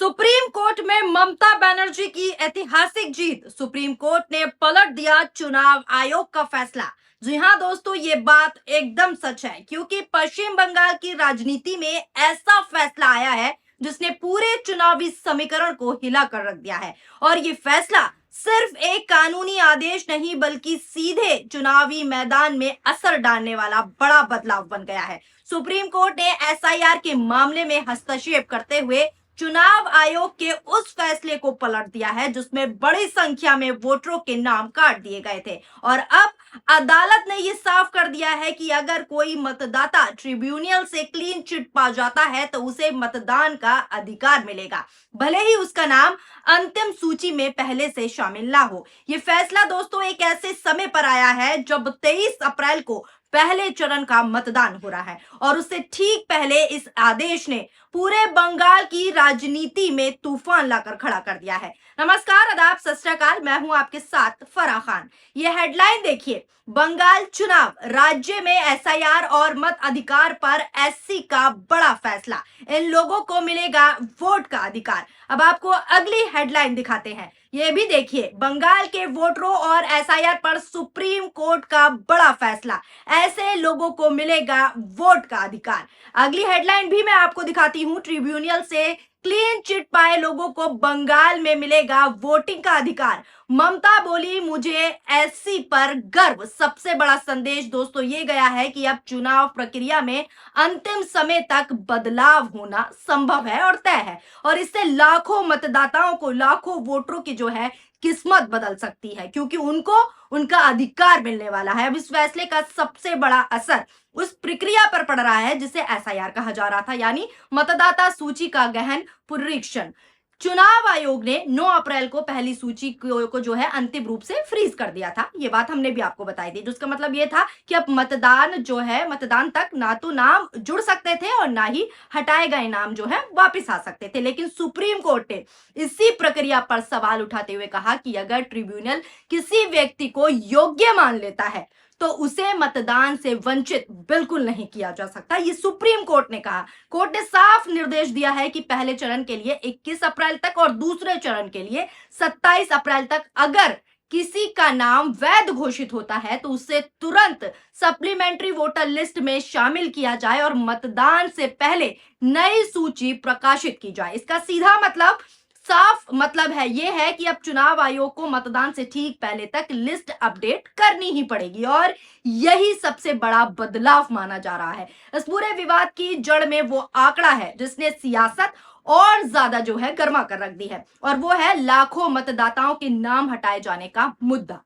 Supreme court में ममता बनर्जी की ऐतिहासिक जीत। सुप्रीम कोर्ट ने पलट दिया चुनाव आयोग का फैसला। जी हाँ दोस्तों, ये बात एकदम सच है क्योंकि पश्चिम बंगाल की राजनीति में ऐसा फैसला आया है जिसने पूरे चुनावी समीकरण को हिला कर रख दिया है। और ये फैसला सिर्फ एक कानूनी आदेश नहीं बल्कि सीधे चुनावी मैदान में असर डालने वाला बड़ा बदलाव बन गया है। सुप्रीम कोर्ट ने एसआईआर के मामले में हस्तक्षेप करते हुए चुनाव आयोग के उस फैसले को पलट दिया है जिसमें बड़ी संख्या में वोटरों के नाम काट दिए गए थे। और अब अदालत ने ये साफ कर दिया है कि अगर कोई मतदाता ट्रिब्यूनल से क्लीन चिट पा जाता है तो उसे मतदान का अधिकार मिलेगा, भले ही उसका नाम अंतिम सूची में पहले से शामिल ना हो। ये फैसला दोस्तों एक ऐसे समय पर आया है जब 23 अप्रैल को पहले चरण का मतदान हो रहा है और उससे ठीक पहले इस आदेश ने पूरे बंगाल की राजनीति में तूफान लाकर खड़ा कर दिया है। नमस्कार, आदाब, सत श्री अकाल, मैं हूं आपके साथ फराह खान। ये हेडलाइन देखिए, बंगाल चुनाव, राज्य में एसआईआर और मत अधिकार पर एससी का बड़ा फैसला, इन लोगों को मिलेगा वोट का अधिकार। अब आपको अगली हेडलाइन दिखाते हैं, ये भी देखिए, बंगाल के वोटरों और एसआईआर पर सुप्रीम कोर्ट का बड़ा फैसला, ऐसे लोगों को मिलेगा वोट का अधिकार। अगली हेडलाइन भी मैं आपको दिखाती हूँ, ट्रिब्यूनल से क्लीन चिट पाए लोगों को बंगाल में मिलेगा वोटिंग का अधिकार। ममता बोली, मुझे एससी पर गर्व। सबसे बड़ा संदेश दोस्तों ये गया है कि अब चुनाव प्रक्रिया में अंतिम समय तक बदलाव होना संभव है और तय है, और इससे लाखों मतदाताओं को, लाखों वोटरों की जो है किस्मत बदल सकती है क्योंकि उनको उनका अधिकार मिलने वाला है। अब इस फैसले का सबसे बड़ा असर उस प्रक्रिया पर पड़ रहा है जिसे एसआईआर कहा जा रहा था, यानी मतदाता सूची का गहन पुनरीक्षण। चुनाव आयोग ने 9 अप्रैल को पहली सूची को जो है अंतिम रूप से फ्रीज कर दिया था। ये बात हमने भी आपको बताई थी, जिसका मतलब ये था कि अब मतदान तक ना तो नाम जुड़ सकते थे और ना ही हटाए गए नाम जो है वापस आ सकते थे। लेकिन सुप्रीम कोर्ट ने इसी प्रक्रिया पर सवाल उठाते हुए कहा कि अगर ट्रिब्यूनल किसी व्यक्ति को योग्य मान लेता है तो उसे मतदान से वंचित बिल्कुल नहीं किया जा सकता। ये सुप्रीम कोर्ट ने कहा। कोर्ट ने साफ निर्देश दिया है कि पहले चरण के लिए 21 अप्रैल तक और दूसरे चरण के लिए 27 अप्रैल तक अगर किसी का नाम वैध घोषित होता है तो उसे तुरंत सप्लीमेंट्री वोटर लिस्ट में शामिल किया जाए और मतदान से पहले नई सूची प्रकाशित की जाए। इसका सीधा मतलब, साफ मतलब है ये है कि अब चुनाव आयोग को मतदान से ठीक पहले तक लिस्ट अपडेट करनी ही पड़ेगी और यही सबसे बड़ा बदलाव माना जा रहा है। इस पूरे विवाद की जड़ में वो आंकड़ा है जिसने सियासत और ज्यादा जो है गर्मा कर रख दी है, और वो है लाखों मतदाताओं के नाम हटाए जाने का मुद्दा,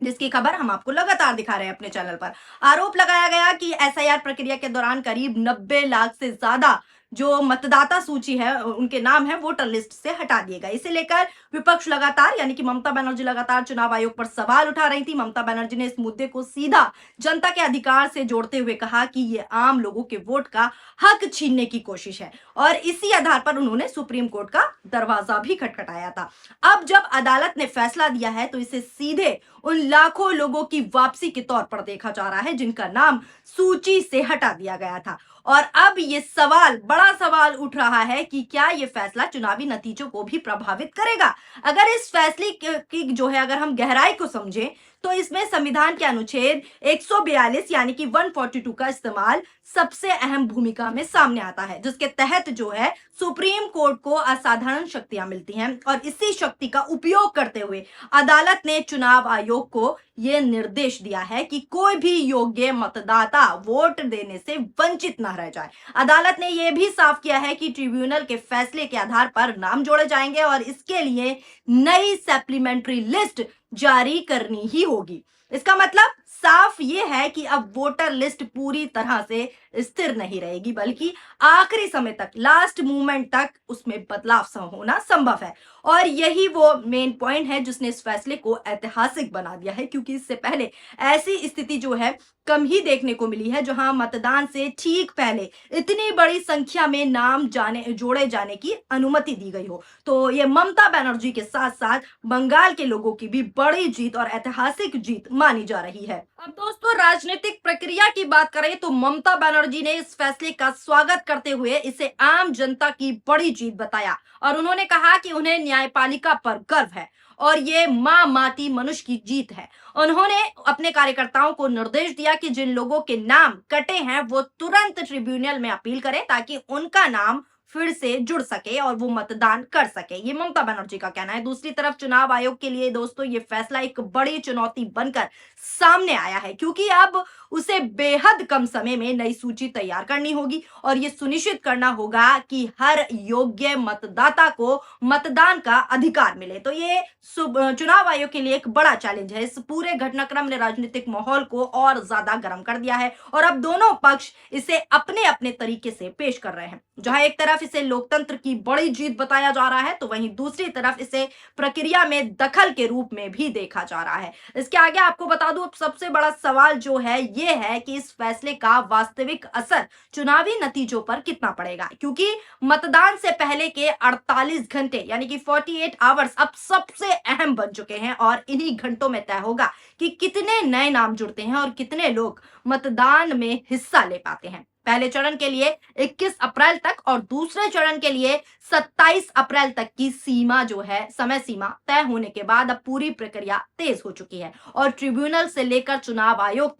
जिसकी खबर हम आपको लगातार दिखा रहे हैं अपने चैनल पर। आरोप लगाया गया कि एसआईआर प्रक्रिया के दौरान करीब 90 लाख से ज्यादा जो मतदाता सूची है, उनके नाम है वोटर लिस्ट से हटा दिए गए। इसे लेकर विपक्ष लगातार, यानी कि ममता बनर्जी लगातार चुनाव आयोग पर सवाल उठा रही थी। ममता बनर्जी ने इस मुद्दे को सीधा जनता के अधिकार से जोड़ते हुए कहा कि ये आम लोगों के वोट का हक छीनने की कोशिश है, और इसी आधार पर उन्होंने सुप्रीम कोर्ट का दरवाजा भी खटखटाया था। अब जब अदालत ने फैसला दिया है तो इसे सीधे उन लाखों लोगों की वापसी के तौर पर देखा जा रहा है जिनका नाम सूची से हटा दिया गया था। और अब ये बड़ा सवाल उठ रहा है कि क्या ये फैसला चुनावी नतीजों को भी प्रभावित करेगा। अगर इस फैसले की जो है, अगर हम गहराई को समझें तो इसमें संविधान के अनुच्छेद 142 यानी कि 142 का इस्तेमाल सबसे अहम भूमिका में सामने आता है, जिसके तहत जो है सुप्रीम कोर्ट को असाधारण शक्तियां मिलती हैं, और इसी शक्ति का उपयोग करते हुए अदालत ने चुनाव आयोग को यह निर्देश दिया है कि कोई भी योग्य मतदाता वोट देने से वंचित न रह जाए। अदालत ने यह भी साफ किया है कि ट्रिब्यूनल के फैसले के आधार पर नाम जोड़े जाएंगे और इसके लिए नई सप्लीमेंट्री लिस्ट जारी करनी ही होगी। इसका मतलब साफ ये है कि अब वोटर लिस्ट पूरी तरह से स्थिर नहीं रहेगी, बल्कि आखिरी समय तक, लास्ट मूवमेंट तक उसमें बदलाव होना संभव है। और यही वो मेन पॉइंट है जिसने इस फैसले को ऐतिहासिक बना दिया है, क्योंकि इससे पहले ऐसी स्थिति जो है कम ही देखने को मिली है जहां मतदान से ठीक पहले इतनी बड़ी संख्या में नाम जोड़े जाने की अनुमति दी गई हो। तो ये ममता बनर्जी के साथ साथ बंगाल के लोगों की भी बड़ी जीत और ऐतिहासिक जीत मानी जा रही है। अब दोस्तों राजनीतिक प्रक्रिया की बात करें तो ममता बनर्जी ने इस फैसले का स्वागत करते हुए इसे आम जनता की बड़ी जीत बताया और उन्होंने कहा कि उन्हें न्यायपालिका पर गर्व है और ये मां माटी मनुष्य की जीत है। उन्होंने अपने कार्यकर्ताओं को निर्देश दिया कि जिन लोगों के नाम कटे हैं वो तुरंत ट्रिब्यूनल में अपील करें ताकि उनका नाम फिर से जुड़ सके और वो मतदान कर सके। ये ममता बनर्जी का कहना है। दूसरी तरफ चुनाव आयोग के लिए दोस्तों ये फैसला एक बड़ी चुनौती बनकर सामने आया है क्योंकि अब उसे बेहद कम समय में नई सूची तैयार करनी होगी और ये सुनिश्चित करना होगा कि हर योग्य मतदाता को मतदान का अधिकार मिले। तो ये चुनाव आयोग के लिए एक बड़ा चैलेंज है। इस पूरे घटनाक्रम ने राजनीतिक माहौल को और ज्यादा गर्म कर दिया है और अब दोनों पक्ष इसे अपने अपने तरीके से पेश कर रहे हैं। जहां एक तरफ इसे लोकतंत्र की बड़ी जीत बताया जा रहा है तो वहीं दूसरी तरफ इसे प्रक्रिया में दखल के रूप में भी देखा जा रहा है। इसके आगे आपको बता दूं सबसे बड़ा सवाल जो है ये है कि इस फैसले का वास्तविक असर चुनावी नतीजों पर कितना पड़ेगा क्योंकि मतदान से पहले के 48 घंटे यानी कि 48 आवर्स अब सबसे अहम बन चुके हैं और इन्हीं घंटों में तय होगा कि कितने नए नाम जुड़ते हैं और कितने लोग मतदान में हिस्सा ले पाते हैं। पहले चरण के लिए 21 अप्रैल तक और दूसरे चरण के लिए 27 अप्रैल तक की सीमा जो है समय सीमा तय होने के बाद अब पूरी प्रक्रिया तेज हो चुकी है और ट्रिब्यूनल से लेकर चुनाव आयोग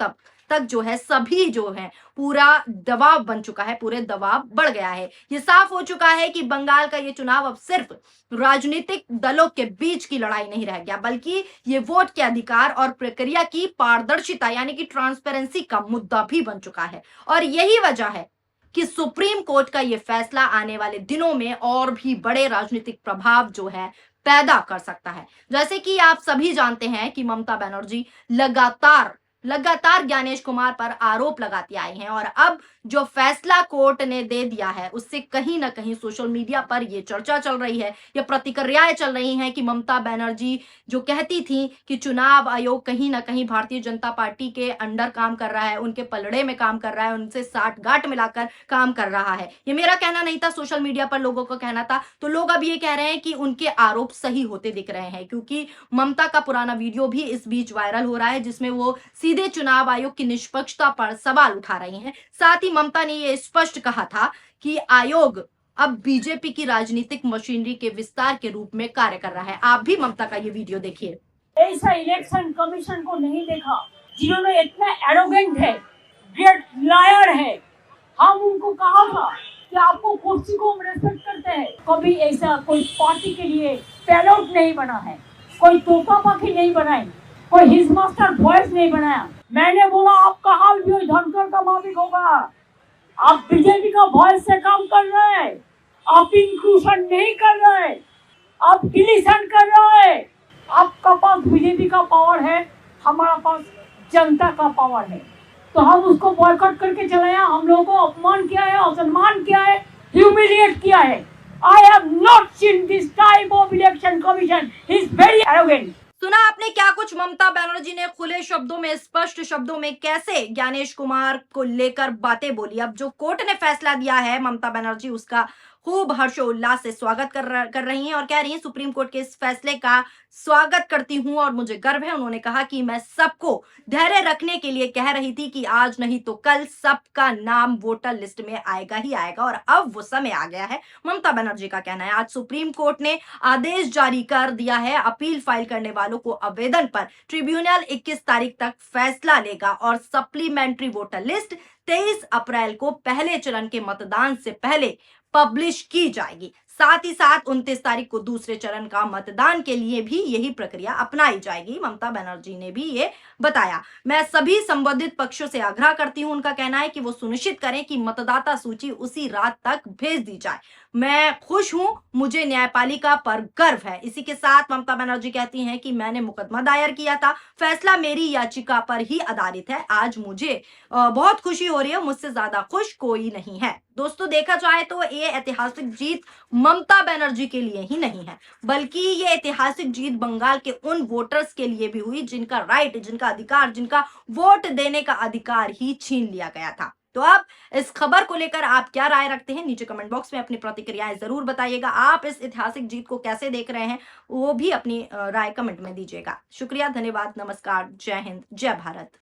तक जो है सभी जो है पूरा दबाव बन चुका है, पूरे दबाव बढ़ गया है। ये साफ हो चुका है कि बंगाल का ये चुनाव अब सिर्फ राजनीतिक दलों के बीच की लड़ाई नहीं रह गया बल्कि ये वोट के अधिकार और प्रक्रिया की पारदर्शिता यानी कि ट्रांसपेरेंसी का मुद्दा भी बन चुका है और यही वजह है कि सुप्रीम कोर्ट का ये फैसला आने वाले दिनों में और भी बड़े राजनीतिक प्रभाव जो है पैदा कर सकता है। जैसे कि आप सभी जानते हैं कि ममता बनर्जी लगातार ज्ञानेश कुमार पर आरोप लगाती आई हैं और अब जो फैसला कोर्ट ने दे दिया है उससे कहीं ना कहीं सोशल मीडिया पर ये चर्चा चल रही है, ये प्रतिक्रियाएं चल रही हैं कि ममता बनर्जी जो कहती थी कि चुनाव आयोग कहीं ना कहीं भारतीय जनता पार्टी के अंडर काम कर रहा है, उनके पलड़े में काम कर रहा है, उनसे साठ गांठ मिलाकर काम कर रहा है। ये मेरा कहना नहीं था, सोशल मीडिया पर लोगों का कहना था। तो लोग अब ये कह रहे हैं कि उनके आरोप सही होते दिख रहे हैं क्योंकि ममता का पुराना वीडियो भी इस बीच वायरल हो रहा है जिसमें वो सीधे चुनाव आयोग की निष्पक्षता पर सवाल उठा रही हैं। साथ ही ममता ने यह स्पष्ट कहा था कि आयोग अब बीजेपी की राजनीतिक मशीनरी के विस्तार के रूप में कार्य कर रहा है। आप भी ममता का ये वीडियो देखिए। ऐसा इलेक्शन कमीशन को नहीं देखा जिन्होंने इतना एरोगेंट है, ग्रेट लायर है। हम उनको कहा था कि आपको कुर्सी को हम रेस्पेक्ट करते हैं, कभी ऐसा कोई पार्टी के लिए पैलोट नहीं बना है, कोई तोता पाखी नहीं बनाई, कोई हिज मास्टर वॉइस नहीं बनाया। मैंने बोला आपका हाल भी धनकर का माफिक होगा। आप बीजेपी का वॉइस से काम कर रहे हैं, आप इंक्लूशन नहीं कर रहे, आप डिलीशन कर रहे हैं। आपका पास बीजेपी का पावर है, हमारा पास जनता का पावर है, तो हम उसको बॉयकॉट करके चले हैं। हम लोगों को अपमान किया है, असम्मान किया है, ह्यूमिलिएट किया है। I have not seen this type of election commission. He is very arrogant. सुना आपने क्या कुछ ममता बनर्जी ने खुले शब्दों में, स्पष्ट शब्दों में कैसे ज्ञानेश कुमार को लेकर बातें बोली। अब जो कोर्ट ने फैसला दिया है ममता बनर्जी उसका खूब हर्षोल्लास से स्वागत कर रही हैं और कह रही हैं सुप्रीम कोर्ट के इस फैसले का स्वागत करती हूं और मुझे गर्व है। उन्होंने कहा कि मैं सबको धैर्य रखने के लिए कह रही थी कि आज नहीं तो कल सबका नाम वोटर लिस्ट में आएगा ही आएगा और अब वो समय आ गया है। ममता बनर्जी का कहना है आज सुप्रीम कोर्ट ने आदेश जारी कर दिया है। अपील फाइल करने वालों को आवेदन पर ट्रिब्यूनल 21 तारीख तक फैसला लेगा और सप्लीमेंट्री वोटर लिस्ट 23 अप्रैल को पहले चरण के मतदान से पहले पब्लिश की जाएगी। साथ ही साथ 29 तारीख को दूसरे चरण का मतदान के लिए भी यही प्रक्रिया अपनाई जाएगी। ममता बनर्जी ने भी ये बताया। मैं सभी संबंधित पक्षों से आग्रह करती हूं, उनका कहना है कि वो सुनिश्चित करें कि मतदाता सूची उसी रात तक भेज दी जाए। मैं खुश हूं, मुझे न्यायपालिका पर गर्व है। इसी के साथ ममता बनर्जी कहती हैं कि मैंने मुकदमा दायर किया था, फैसला मेरी याचिका पर ही आधारित है। आज मुझे बहुत खुशी हो रही है, मुझसे ज्यादा खुश कोई नहीं है। दोस्तों देखा जाए तो ये ऐतिहासिक जीत ममता बनर्जी के लिए ही नहीं है बल्कि ये ऐतिहासिक जीत बंगाल के उन वोटर्स के लिए भी हुई जिनका राइट, जिनका अधिकार, जिनका वोट देने का अधिकार ही छीन लिया गया था। तो अब इस खबर को लेकर आप क्या राय रखते हैं नीचे कमेंट बॉक्स में अपनी प्रतिक्रियाएं जरूर बताइएगा। आप इस ऐतिहासिक जीत को कैसे देख रहे हैं वो भी अपनी राय कमेंट में दीजिएगा। शुक्रिया, धन्यवाद, नमस्कार, जय हिंद, जय भारत।